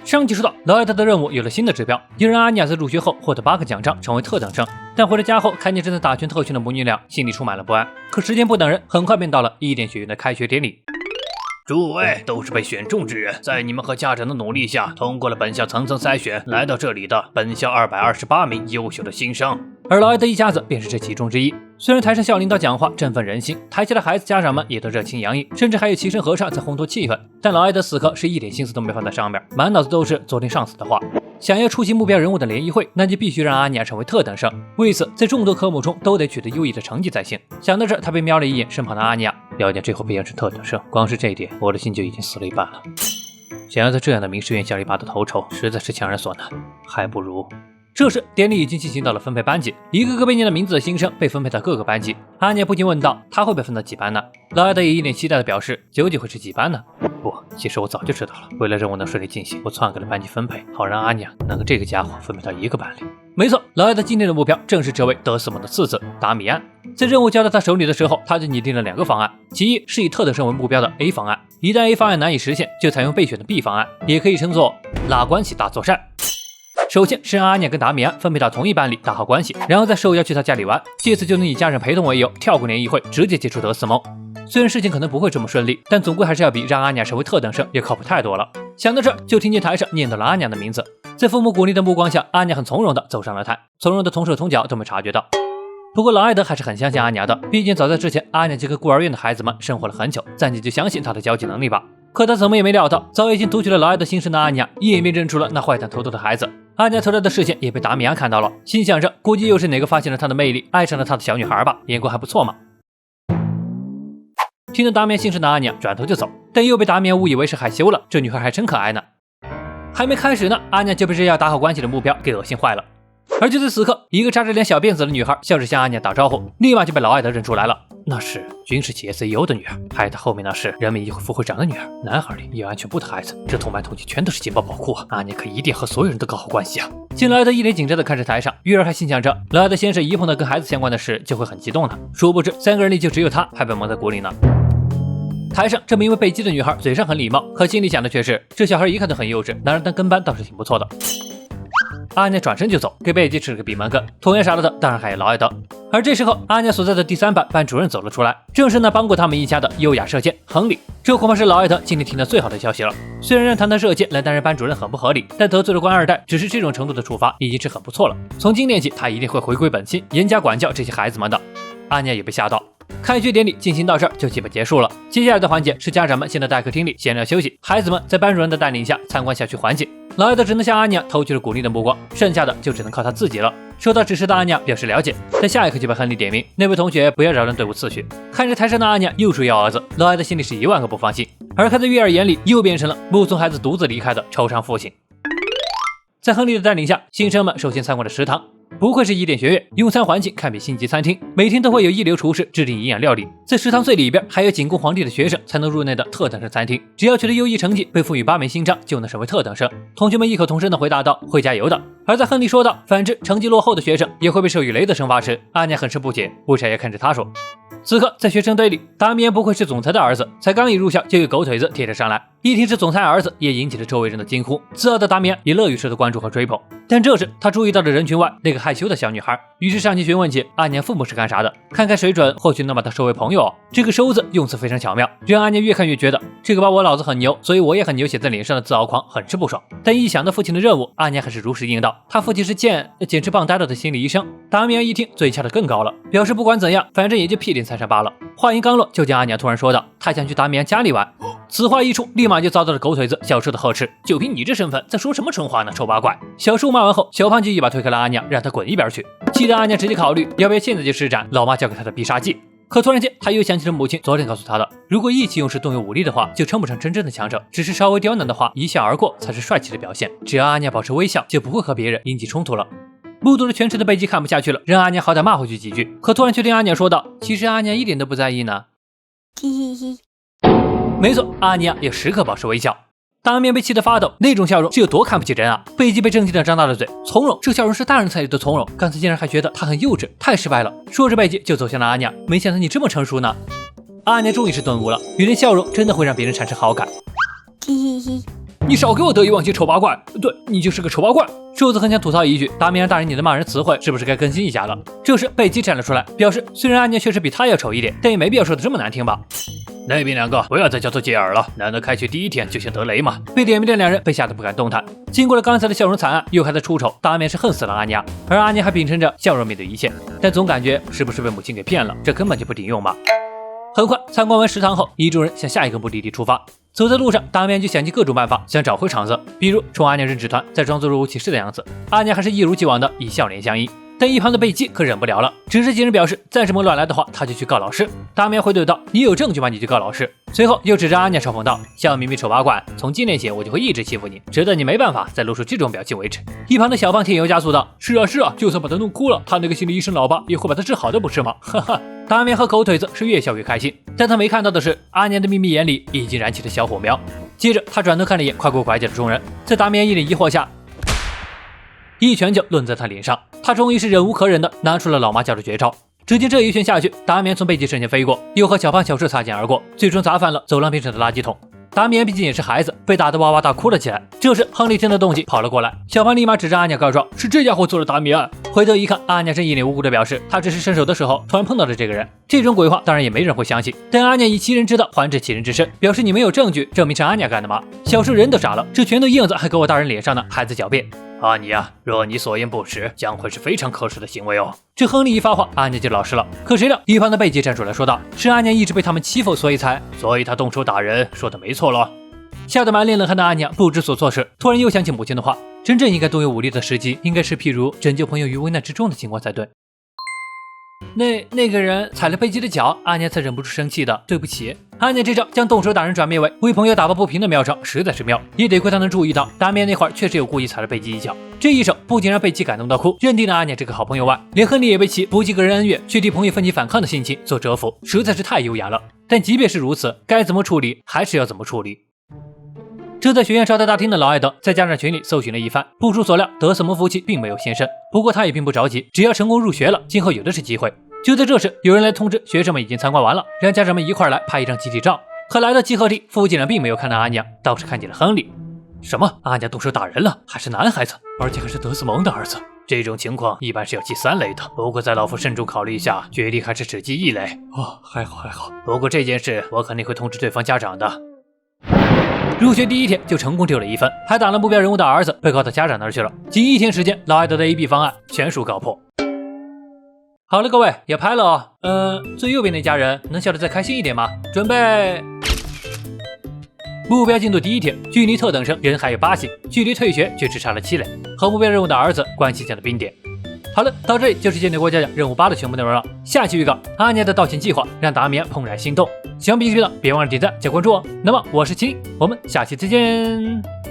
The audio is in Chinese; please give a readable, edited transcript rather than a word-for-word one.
上集说到，劳埃德的任务有了新的指标，要让阿尼亚在入学后获得8个奖章，成为特等生。但回到家后，看见正在打拳特训的母女俩，心里充满了不安。可时间不等人，很快便到了伊甸学院的开学典礼。诸位都是被选中之人，在你们和家长的努力下，通过了本校层层筛选，来到这里的本校228名优秀的新生。而劳埃德一家子便是这其中之一。虽然台上校领导讲话振奋人心，台下的孩子家长们也都热情洋溢，甚至还有齐声合唱在烘托气氛，但劳埃德此刻是一点心思都没放在上面，满脑子都是昨天上司的话。想要出席目标人物的联谊会，那就必须让阿尼亚成为特等生，为此在众多科目中都得取得优异的成绩才行。想到这，他便瞄了一眼身旁的阿尼亚，了解最后变成特等生，光是这一点，我的心就已经死了一半了。想要在这样的名师院校里拔得头筹，实在是强人所难，还不如……这时，典礼已经进行到了分配班级，一个个被念了名字的新生被分配到各个班级。阿尼亚不禁问道：“他会被分到几班呢？”劳埃德也一脸期待的表示：“究竟会是几班呢？”不，其实我早就知道了。为了任务能顺利进行，我篡改了班级分配，好让阿尼亚能跟这个家伙分配到一个班里。没错，劳埃德今天的目标正是这位德斯蒙的次子达米安。在任务交到他手里的时候，他就拟定了2个方案，其一是以特等生为目标的 A 方案，一旦 A 方案难以实现，就采用备选的 B 方案，也可以称作拉关系大作战。首先是让阿尼亚跟达米安分配到同一班里打好关系，然后再受邀去他家里玩，借此就能以家人陪同为由跳过联谊会，直接接触德斯蒙。虽然事情可能不会这么顺利，但总归还是要比让阿尼亚成为特等生要靠谱太多了。想到这，就听见台上念叨了阿尼亚的名字。在父母鼓励的目光下，阿尼亚很从容地走上了台，从容的同手同脚都没察觉到。不过劳埃德还是很相信阿尼亚的，毕竟早在之前，阿尼亚就跟孤儿院的孩子们生活了很久，暂且就相信他的交际能力吧。可他怎么也没料到，早已经读取了劳埃德心声的阿尼亚，一眼便认出了那坏蛋偷偷的孩子。阿尼亚投来的视线也被达米安看到了，心想着估计又是哪个发现了他的魅力，爱上了他的小女孩吧，眼光还不错嘛。听到达米安心声的阿尼亚转头就走，但又被达米安误以为是害羞了，这女孩还真可爱呢。还没开始呢，阿尼亚就被这要打好关系的目标给恶心坏了。而就在此刻，一个扎着脸小辫子的女孩笑着向阿尼亚打招呼，立马就被劳埃德认出来了，那是军事企业 CEO 的女儿，还有她后面那是人民议会副会长的女儿。男孩里也有安全部的孩子，这同班同级全都是情报宝库啊！阿尼亚可一定和所有人都搞好关系啊！见劳埃德一脸紧张的看着台上，玉儿还心想着劳埃德先生一碰到跟孩子相关的事就会很激动呢，殊不知3个人里就只有他还被蒙在鼓里呢。台上这名为贝基的女孩嘴上很礼貌，可心里想的却是这小孩一看就很幼稚，拿人当跟班倒是挺不错的。阿尼亚转身就走，给贝基吃了个闭门羹。同样傻了的当然还有劳埃德。而这时候，阿尼亚所在的第3班班主任走了出来，正是那帮过他们一家的优雅射箭亨利。这恐怕是劳埃德今天听到最好的消息了。虽然让堂堂射箭来担任班主任很不合理，但得罪了官2代，只是这种程度的处罚已经是很不错了。从今天起，他一定会回归本心，严加管教这些孩子们的。阿尼亚也被吓到。开学典礼进行到这儿就基本结束了，接下来的环节是家长们先到大客厅里闲聊休息，孩子们在班主任的带领下参观校区环境。劳埃德只能向阿尼亚投去了鼓励的目光，剩下的就只能靠他自己了。收到指示的阿尼亚表示了解，但下一刻就被亨利点名，那位同学不要扰乱队伍次序。看着台上的阿尼亚又说要儿子，劳埃德心里是1万个不放心，而看在月儿眼里又变成了目送孩子独自离开的惆怅父亲。在亨利的带领下，新生们首先参观了食堂。不愧是伊甸学院，用餐环境堪比星级餐厅，每天都会有一流厨师制定营养料理。在食堂最里边还有仅供皇帝的学生才能入内的特等生餐厅，只要取得优异成绩，被赋予8枚勋章，就能升为特等生。同学们异口同声地回答道：“会加油的。”而在亨利说道：“反之，成绩落后的学生也会被授予雷德生发时，阿尼亚很是不解，不傻也看着他说。此刻在学生堆里，达米安不愧是总裁的儿子，才刚一入校就有狗腿子贴着上来，一听是总裁儿子，也引起了周围人的惊呼。自傲的达米安也乐于受到关注和追捧，但这时他注意到了人群外那个害羞的小女孩，于是上前询问起阿尼亚父母是干啥的，看看水准，或许能把她收为朋友。这个收字用词非常巧妙，让阿尼亚越看越觉得这个把我老子很牛，所以我也很牛写在脸上的自傲狂很是不爽。但一想到父亲的任务，阿尼亚还是如实应道，他父亲是简直棒呆了的心理医生。达米安一听嘴翘得更高了，表示不管怎样，反正也就屁点才上罢了。话音刚落，就见阿尼亚突然说道：“他想去达米安家里玩。”此话一出，立马就遭到了狗腿子小树的呵斥：“就凭你这身份，在说什么蠢话呢？臭八怪！”小树骂完后，小胖就一把推开了阿尼亚，让他滚一边去。气得阿尼亚直接考虑要不要现在就施展老妈教给他的必杀技。可突然间，他又想起了母亲昨天告诉他的：如果意气用事动用武力的话，就称不上真正的强者，只是稍微刁难的话，一笑而过才是帅气的表现。只要阿尼亚保持微笑，就不会和别人引起冲突了。目睹了全程的贝基看不下去了，让阿尼亚好歹骂回去几句，可突然却听阿尼亚说道：“其实阿尼亚一点都不在意呢。”没错，阿尼亚也时刻保持微笑。达米安被气得发抖，那种笑容是有多看不起人啊！贝基被震惊的张大了嘴，从容，这笑容是大人才有的从容，刚才竟然还觉得他很幼稚，太失败了。说着贝基就走向了阿尼亚，没想到你这么成熟呢。阿尼亚终于是顿悟了，原来笑容真的会让别人产生好感。你少给我得意忘形丑八怪！对，你就是个丑八怪！瘦子很想吐槽一句：达米安大人，你的骂人词汇是不是该更新一下了？这时贝基站了出来，表示虽然安妮确实比他要丑一点，但也没必要说的这么难听吧。那边两个不要再交头接耳了，难得开学第一天就想得雷嘛！被点名的两人被吓得不敢动弹。经过了刚才的笑容惨案，又还在出丑，达米安是恨死了阿尼亚，而阿尼亚还秉承着笑容面对一切，但总感觉是不是被母亲给骗了？这根本就不顶用吧。很快参观完食堂后，一众人向下一个目的地出发。走在路上，达米安就想尽各种办法想找回场子，比如冲阿尼亚认纸团，再装作若无其事的样子。阿尼亚还是一如既往的以笑脸相迎。但一旁的贝基可忍不了了，只是几人表示再这么乱来的话，他就去告老师。达米安回怼道：“你有证据吗？你就告老师。”随后又指着阿尼亚嘲讽道：“笑眯眯丑八怪，从今天起我就会一直欺负你，直到你没办法再露出这种表情为止。”一旁的小胖添油加醋道：“是啊，就算把他弄哭了，他那个心理医生老爸也会把他治好的，不是吗？”哈哈。达米安和狗腿子是越笑越开心，但他没看到的是阿尼亚的秘密眼里已经燃起了小火苗。接着他转头看了一眼快过拐角的众人，在达米安一脸疑惑下，一拳就抡在他脸上。他终于是忍无可忍的拿出了老妈教的绝招。只见这一拳下去，达米安从贝基身前飞过，又和小胖小树擦肩而过，最终砸翻了走廊边上的垃圾桶。达米安毕竟也是孩子，被打得哇哇大哭了起来。这时亨利听到动静跑了过来，小胖立马指着阿尼亚告状，是这家伙做了达米安。回头一看，阿尼亚正一脸无辜的表示，他只是伸手的时候突然碰到了这个人。这种鬼话当然也没人会相信，但阿尼亚以其人之道还治其人之身，表示你没有证据证明是阿尼亚干的吗？小树人都傻了，这拳头印子还搁我大人脸上呢，还在狡辩。阿尼亚，若你所言不实，将会是非常可耻的行为哦。这亨利一发话，阿尼亚就老实了。可谁料一旁的贝基站出来说道，是阿尼亚一直被他们欺负，所以他动手打人，说的没错咯。吓得满脸冷汗的阿尼亚不知所措时，突然又想起母亲的话，真正应该动用武力的时机，应该是譬如拯救朋友于危难之中的情况才对。那个人踩了贝基的脚，阿尼亚才忍不住生气的，对不起。阿尼亚这招将动手打人转变为为朋友打抱不平的妙招，实在是妙，也得亏他能注意到达米安那会儿确实有故意踩了贝基一脚。这一手不仅让贝基感动到哭，认定了阿尼亚这个好朋友外，连亨利也被其不计个人恩怨去替朋友奋起反抗的心情所折服，实在是太优雅了。但即便是如此，该怎么处理还是要怎么处理。这在学院招待大厅的老艾德在家长群里搜寻了一番，不出所料，德瑟摩夫妻并没有现身。不过他也并不着急，只要成功入学了，今后有的是机会。就在这时，有人来通知学生们已经参观完了，让家长们一块来拍一张集体照。可来到集合地，夫妻俩并没有看到阿尼亚，倒是看见了亨利。什么？阿尼亚动手打人了，还是男孩子，而且还是德斯蒙的儿子。这种情况一般是要记3雷的，不过在老夫慎重考虑一下，决定还是只记1雷。哦，还好。不过这件事我肯定会通知对方家长的。入学第一天就成功丢了1分，还打了目标人物的儿子被告到家长那儿去了。仅1天时间，老艾德的 AB 方案全数告破。好了，各位也拍了哦。最右边那家人能笑得再开心一点吗？准备。目标进度第1天，距离特等生人还有8星，距离退学却只差了7雷，和目标任务的儿子关系降了冰点。好了，到这里就是间谍过家家任务8的全部内容了。下期预告：阿尼亚的道歉计划让达米安怦然心动。喜欢本期频道，别忘了点赞加关注哦。那么我是秦，我们下期再见。